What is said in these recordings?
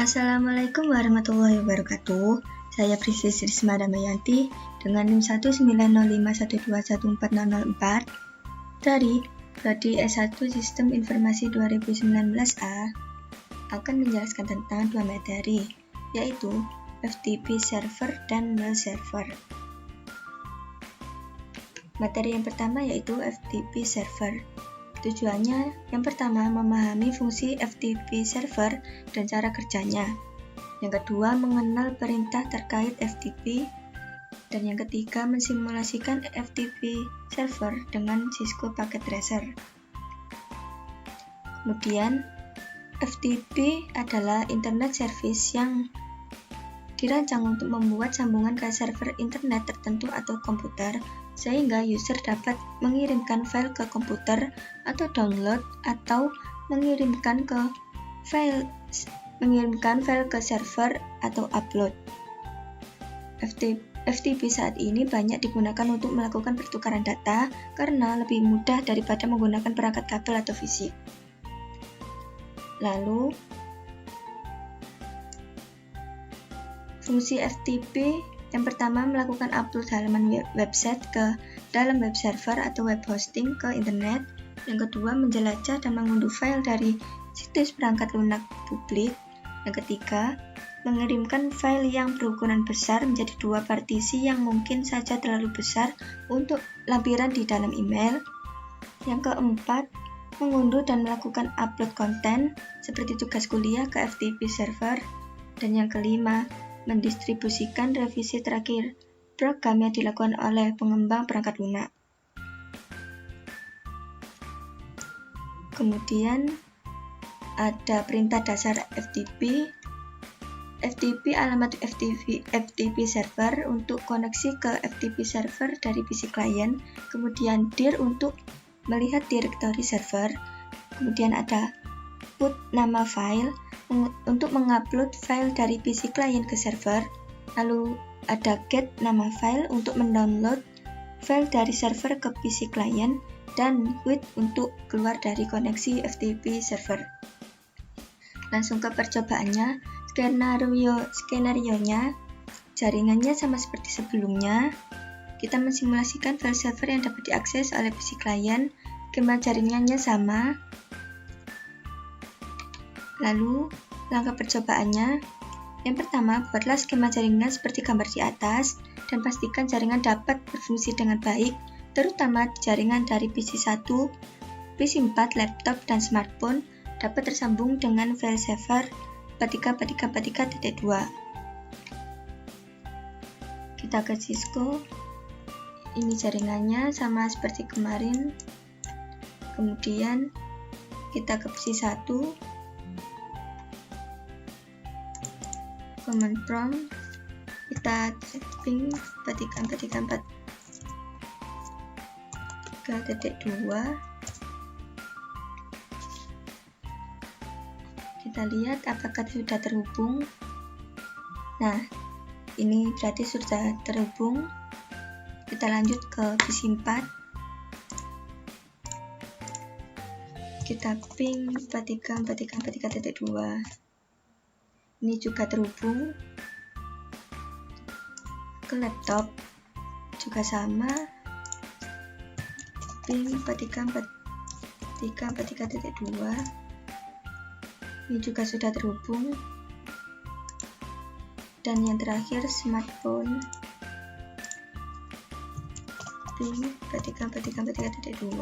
Assalamualaikum warahmatullahi wabarakatuh. Saya Prisis Risma Damayanti dengan NIM 19051214004 dari Prodi S1 Sistem Informasi 2019A akan menjelaskan tentang dua materi, yaitu FTP server dan mail server. Materi yang pertama yaitu FTP server. Tujuannya yang pertama memahami fungsi FTP server dan cara kerjanya. Yang kedua mengenal perintah terkait FTP. Dan yang ketiga mensimulasikan FTP server dengan Cisco Packet Tracer. Kemudian FTP adalah internet service yang dirancang untuk membuat sambungan ke server internet tertentu atau komputer, sehingga user dapat mengirimkan file ke komputer atau download atau mengirimkan file ke server atau upload. FTP saat ini banyak digunakan untuk melakukan pertukaran data karena lebih mudah daripada menggunakan perangkat kabel atau fisik. Lalu, fungsi FTP yang pertama melakukan upload halaman website ke dalam web server atau web hosting ke internet. Yang kedua menjelajah dan mengunduh file dari situs perangkat lunak publik. Yang ketiga mengirimkan file yang berukuran besar menjadi dua partisi yang mungkin saja terlalu besar untuk lampiran di dalam email. Yang keempat mengunduh dan melakukan upload konten seperti tugas kuliah ke FTP server. Dan yang kelima mendistribusikan revisi terakhir program yang dilakukan oleh pengembang perangkat lunak. Kemudian ada perintah dasar FTP. FTP alamat FTP server untuk koneksi ke FTP server dari PC klien. Kemudian dir untuk melihat direktori server. Kemudian ada put nama file untuk mengupload file dari PC klien ke server. Lalu ada get nama file untuk mendownload file dari server ke PC klien, dan quit untuk keluar dari koneksi FTP server. Langsung ke percobaannya. Skenario-nya jaringannya sama seperti sebelumnya. Kita mensimulasikan file server yang dapat diakses oleh PC klien. Skema jaringannya sama. Lalu, langkah percobaannya. Yang pertama, buatlah skema jaringan seperti gambar di atas dan pastikan jaringan dapat berfungsi dengan baik, terutama jaringan dari PC1, PC4, laptop, dan smartphone dapat tersambung dengan file server 4343.2. Kita ke Cisco. Ini jaringannya sama seperti kemarin. Kemudian kita ke PC1. Command prompt kita typing 4343.3.2. Kita lihat apakah sudah terhubung. Nah, ini berarti sudah terhubung. Kita lanjut ke PC4. Kita ping 4343.2. Ini juga terhubung. Ke laptop juga sama, ping 4343.2. Ini juga sudah terhubung. Dan yang terakhir smartphone, ping 4343.2.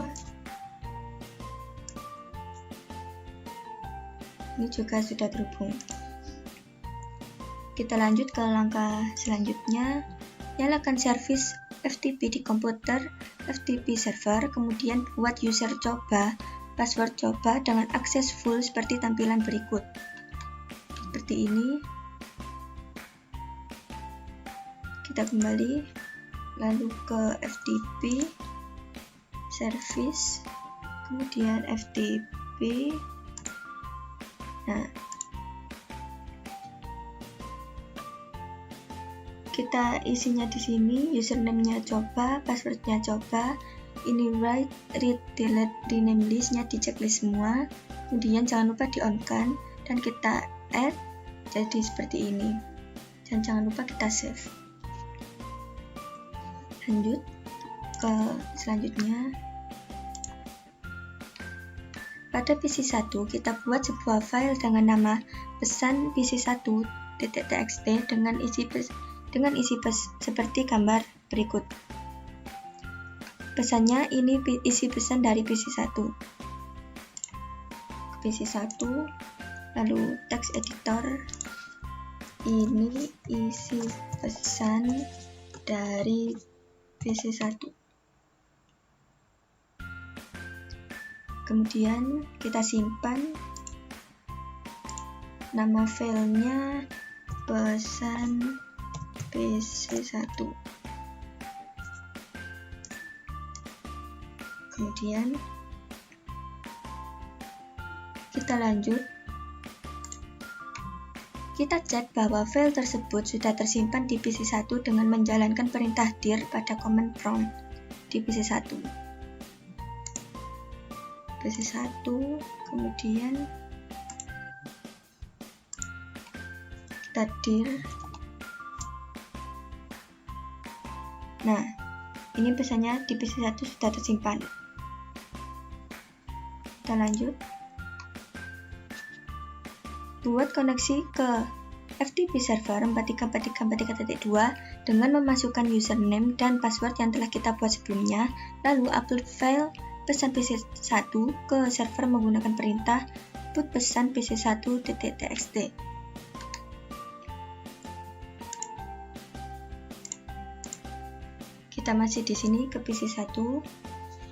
Ini juga sudah terhubung. Kita lanjut ke langkah selanjutnya. Nyalakan service FTP di komputer FTP server, kemudian buat user coba password coba dengan akses full seperti tampilan berikut. Seperti ini. Kita kembali lalu ke FTP service, kemudian FTP. Nah, kita isinya di sini, username-nya coba, password-nya coba, ini write, read, delete, rename list-nya di checklist semua. Kemudian jangan lupa di on kan dan kita add jadi seperti ini. Dan jangan lupa kita save. Lanjut ke selanjutnya. Pada PC1 kita buat sebuah file dengan nama pesan PC1.txt dengan isi seperti gambar berikut. Pesannya ini isi pesan dari PC1. PC1, lalu text editor, ini isi pesan dari PC1. Kemudian kita simpan, nama filenya pesan PC1. Kemudian kita lanjut, kita cek bahwa file tersebut sudah tersimpan di PC1 dengan menjalankan perintah dir pada command prompt di PC1. PC1, kemudian kita dir. Nah, ini pesannya di PC1 sudah tersimpan. Kita lanjut. Buat koneksi ke FTP server 434343.2 dengan memasukkan username dan password yang telah kita buat sebelumnya, lalu upload file pesan PC1 ke server menggunakan perintah put pesan PC1.txt. Kita masih di sini ke PC1,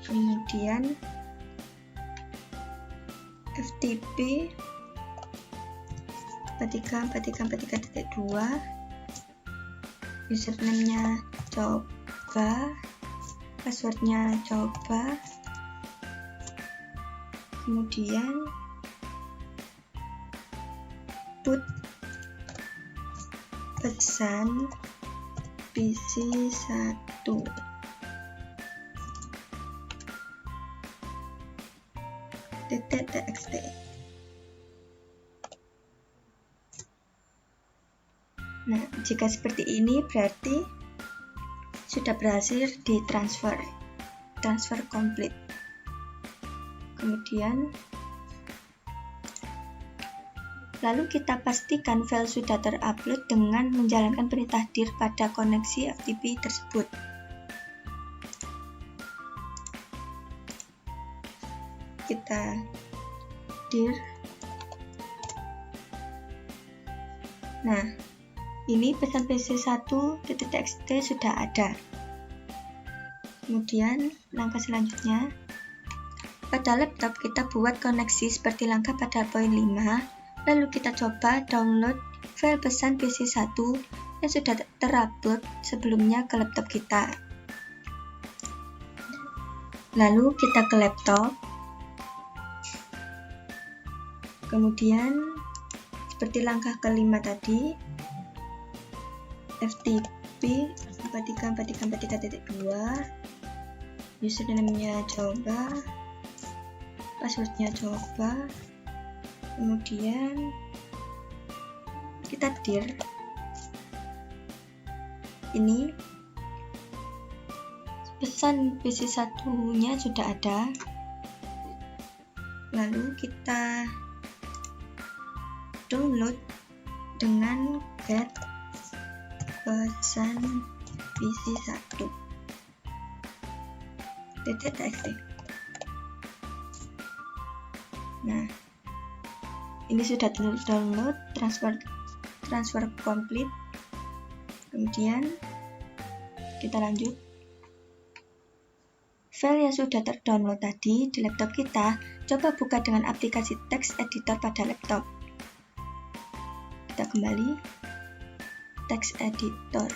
kemudian FTP 434343.2, username-nya coba, passwordnya coba, kemudian put pesan PC1. .txt. Nah, jika seperti ini berarti sudah berhasil ditransfer. Transfer complete. Kemudian lalu kita pastikan file sudah terupload dengan menjalankan perintah dir pada koneksi FTP tersebut. Kita dir. Nah, ini pesan PC1.txt sudah ada. Kemudian langkah selanjutnya, pada laptop kita buat koneksi seperti langkah pada poin 5, lalu kita coba download file pesan PC1 yang sudah terupload sebelumnya ke laptop kita. Lalu kita ke laptop, kemudian seperti langkah kelima tadi, FTP 434343.2, username-nya coba, password-nya coba, kemudian kita dir. Ini pesan PC1-nya sudah ada, lalu kita download dengan get pesan PC1.txt. Nah, ini sudah download, transfer complete. Kemudian kita lanjut. File yang sudah terdownload tadi di laptop kita, coba buka dengan aplikasi text editor pada laptop. Kita kembali, text editor,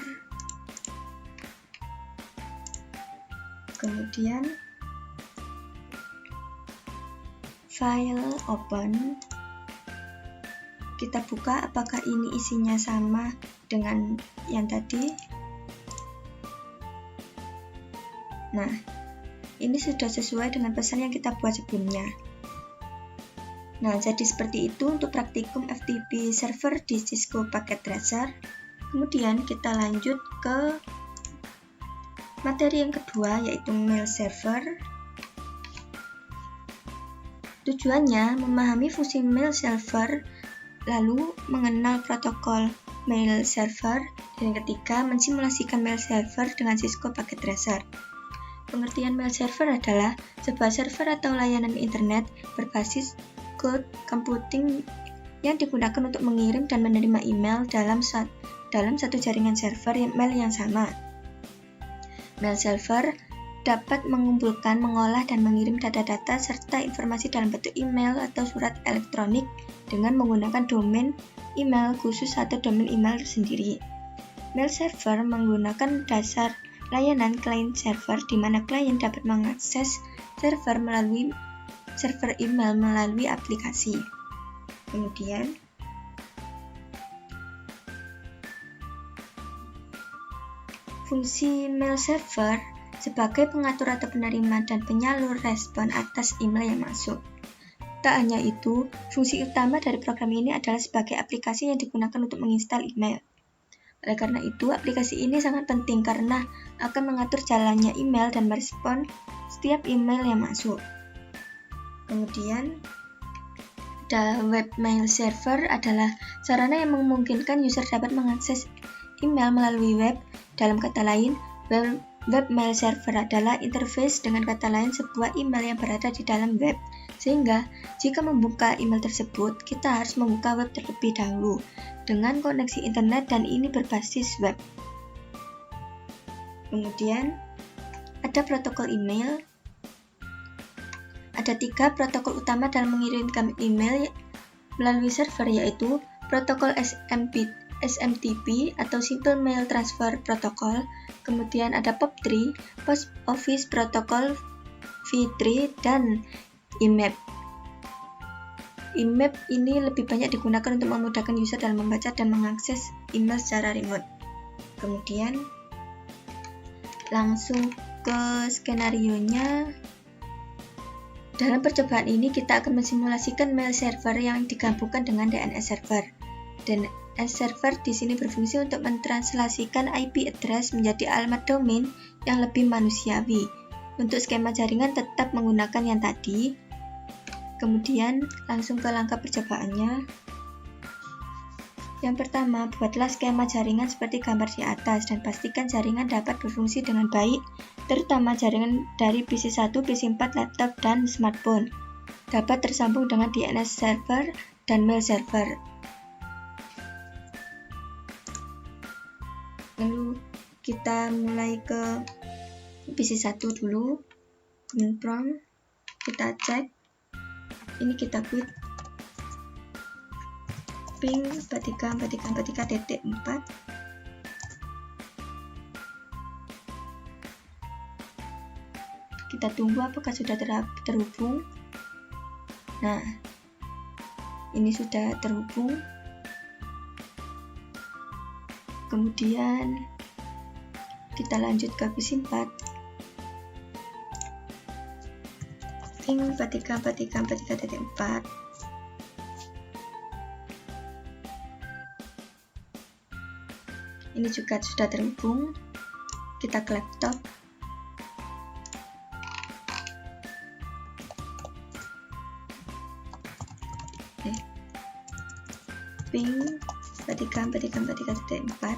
kemudian file open, kita buka apakah ini isinya sama dengan yang tadi. Nah, ini sudah sesuai dengan pesan yang kita buat sebelumnya. Nah, jadi seperti itu untuk praktikum FTP server di Cisco Packet Tracer. Kemudian kita lanjut ke materi yang kedua, yaitu mail server. Tujuannya memahami fungsi mail server, lalu mengenal protokol mail server, dan yang ketiga mensimulasikan mail server dengan Cisco Packet Tracer. Pengertian mail server adalah sebuah server atau layanan internet berbasis cloud computing yang digunakan untuk mengirim dan menerima email dalam satu jaringan server mail yang sama. Mail server dapat mengumpulkan, mengolah, dan mengirim data-data serta informasi dalam bentuk email atau surat elektronik dengan menggunakan domain email khusus atau domain email sendiri. Mail server menggunakan dasar layanan client server di mana klien dapat mengakses server email melalui aplikasi. Kemudian fungsi mail server sebagai pengatur atau penerima dan penyalur respon atas email yang masuk. Tak hanya itu, fungsi utama dari program ini adalah sebagai aplikasi yang digunakan untuk menginstal email. Oleh karena itu, aplikasi ini sangat penting karena akan mengatur jalannya email dan merespon setiap email yang masuk. Kemudian, web mail server adalah sarana yang memungkinkan user dapat mengakses email melalui web. Dalam kata lain, web mail server adalah interface, dengan kata lain sebuah email yang berada di dalam web. Sehingga, jika membuka email tersebut, kita harus membuka web terlebih dahulu dengan koneksi internet dan ini berbasis web. Kemudian, ada protokol email. Ada 3 protokol utama dalam mengirimkan email melalui server, yaitu protokol SMTP atau Simple Mail Transfer Protocol. Kemudian ada POP3, Post Office Protocol v3, dan IMAP. IMAP ini lebih banyak digunakan untuk memudahkan user dalam membaca dan mengakses email secara remote. Kemudian langsung ke skenarionya. Dalam percobaan ini kita akan mensimulasikan mail server yang digabungkan dengan DNS server. DNS server di sini berfungsi untuk mentranslasikan IP address menjadi alamat domain yang lebih manusiawi. Untuk skema jaringan tetap menggunakan yang tadi. Kemudian langsung ke langkah percobaannya. Yang pertama, buatlah skema jaringan seperti gambar di atas dan pastikan jaringan dapat berfungsi dengan baik, terutama jaringan dari PC1, PC4, laptop, dan smartphone. Dapat tersambung dengan DNS server dan mail server. Lalu kita mulai ke PC1 dulu. Command prompt, kita cek. Ini kita quit. Ping 434343.4. Kita tunggu apakah sudah terhubung. Nah, ini sudah terhubung. Kemudian kita lanjut ke PC4. Ping 434343.4. Ini juga sudah terhubung. Kita ke laptop. Ping 434343.4.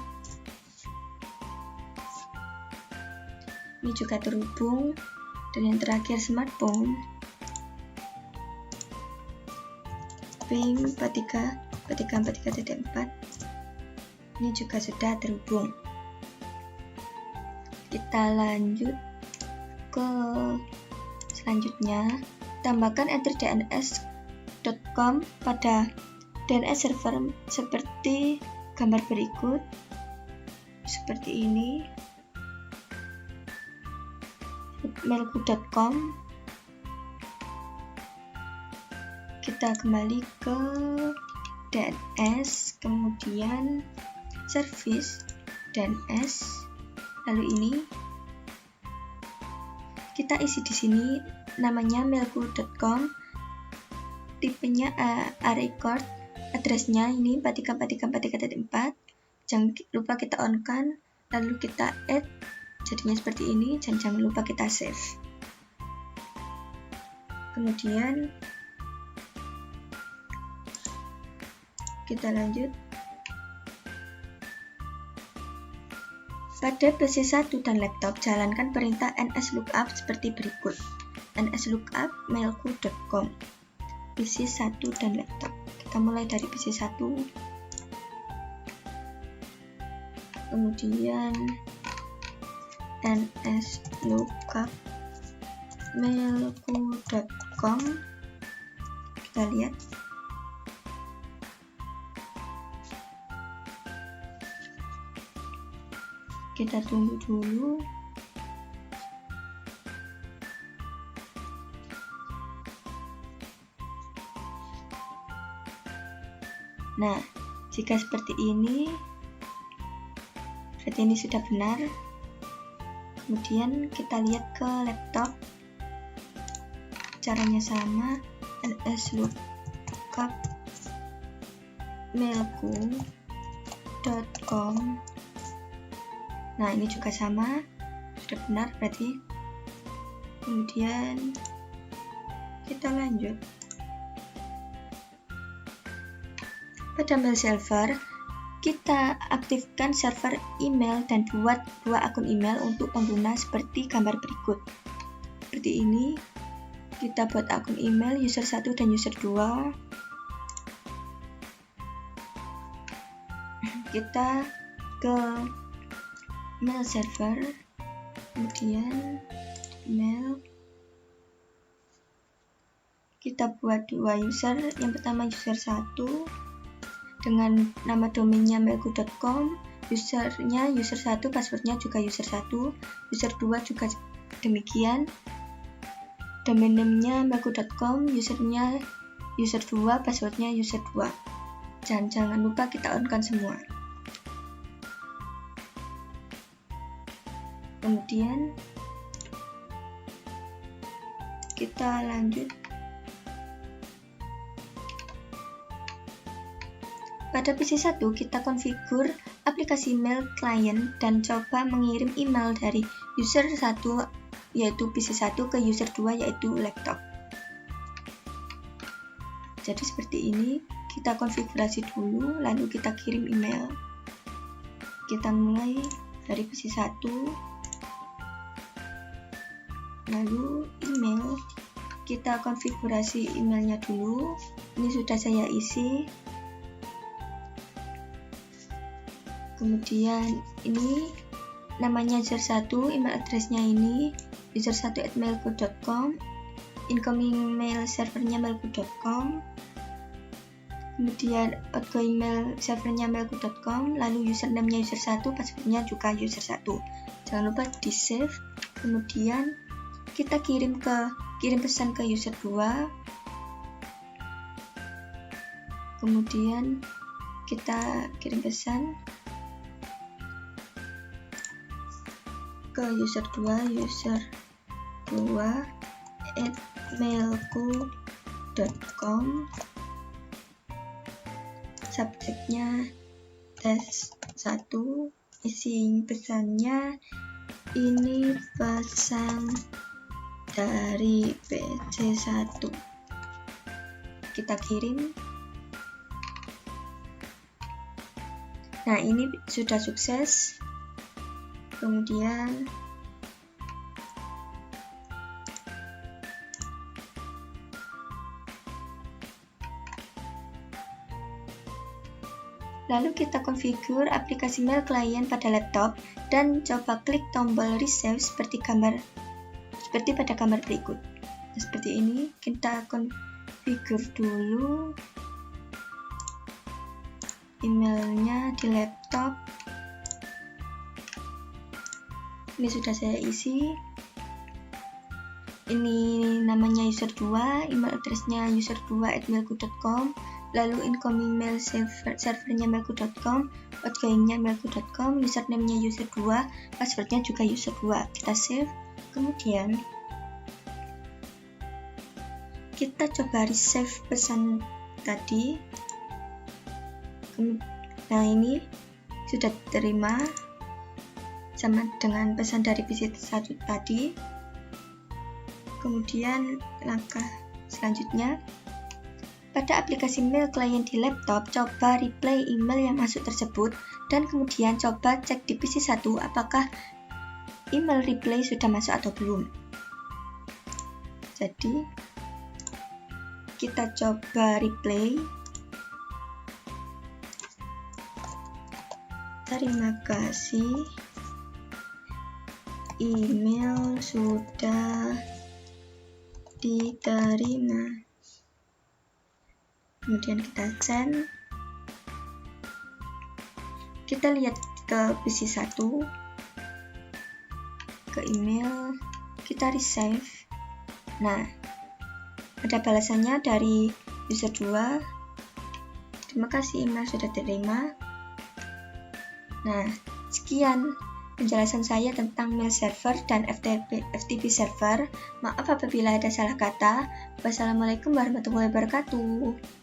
Ini juga terhubung. Dan yang terakhir smartphone. Ping 434343.4. Ini juga sudah terhubung. Kita lanjut ke selanjutnya. Tambahkan enter dns.com pada DNS server seperti gambar berikut. Seperti ini. mailku.com. Kita kembali ke DNS, kemudian service DNS, lalu ini kita isi di sini namanya mailku.com, tipenya A-record, addressnya ini 434343.4. Jangan lupa kita on kan, lalu kita add, jadinya seperti ini, dan jangan lupa kita save. Kemudian kita lanjut. Pada PC 1 dan laptop, jalankan perintah nslookup seperti berikut. nslookup mailku.com PC 1 dan laptop. Kita mulai dari PC 1. Kemudian nslookup mailku.com. Kita lihat. Kita tunggu dulu. Nah, jika seperti ini, berarti ini sudah benar. Kemudian kita lihat ke laptop. Caranya sama, nslookup mailku.com. Nah, ini juga sama, sudah benar berarti. Kemudian kita lanjut. Pada mail server, kita aktifkan server email dan buat dua akun email untuk pengguna seperti gambar berikut. Seperti ini, kita buat akun email user 1 dan user 2. Kita ke mail server, kemudian email, kita buat dua user. Yang pertama user 1 dengan nama domainnya mailku.com, usernya user 1, passwordnya juga user 1, user 2 juga demikian, domain name-nya mailku.com, usernya user 2, passwordnya user 2. Jangan lupa kita on kan semua. Kemudian kita lanjut. Pada PC 1 kita konfigur aplikasi mail client dan coba mengirim email dari user 1 yaitu PC 1 ke user 2 yaitu laptop. Jadi seperti ini, kita konfigurasi dulu lalu kita kirim email. Kita mulai dari PC 1. Lalu email, kita konfigurasi emailnya dulu. Ini sudah saya isi. Kemudian ini namanya user 1, email addressnya ini user1@mailku.com, incoming mail servernya mailku.com, kemudian outgoing mail servernya mailku.com, lalu username-nya user 1, passwordnya juga user 1. Jangan lupa di save. Kemudian kita kirim pesan ke user 2. Kemudian kita kirim pesan ke user 2 @mailku.com. Subjeknya tes 1. Isi pesannya, ini pesan dari PC 1. Kita kirim. Nah, ini sudah sukses. Kemudian lalu kita konfigur aplikasi mail client pada laptop dan coba klik tombol receive seperti pada gambar berikut. Nah, seperti ini, kita konfigur dulu emailnya di laptop. Ini sudah saya isi. Ini namanya user 2, email addressnya user2@mailku.com, lalu incoming mail servernya mailku.com, outgoingnya mailku.com, username-nya user 2, passwordnya juga user 2. Kita save. Kemudian Kita coba resave pesan tadi. Nah, ini sudah diterima sama dengan pesan dari visit 1 tadi. Kemudian langkah selanjutnya, pada aplikasi mail klien di laptop, coba reply email yang masuk tersebut dan kemudian coba cek di PC 1 apakah email reply sudah masuk atau belum. Jadi kita coba reply. Terima kasih, email sudah diterima. Kemudian kita send. Kita lihat ke PC 1, ke email, kita resave. Nah, ada balasannya dari user 2. Terima kasih, email sudah diterima. Nah, sekian penjelasan saya tentang mail server dan FTP server. Maaf apabila ada salah kata. Wassalamualaikum warahmatullahi wabarakatuh.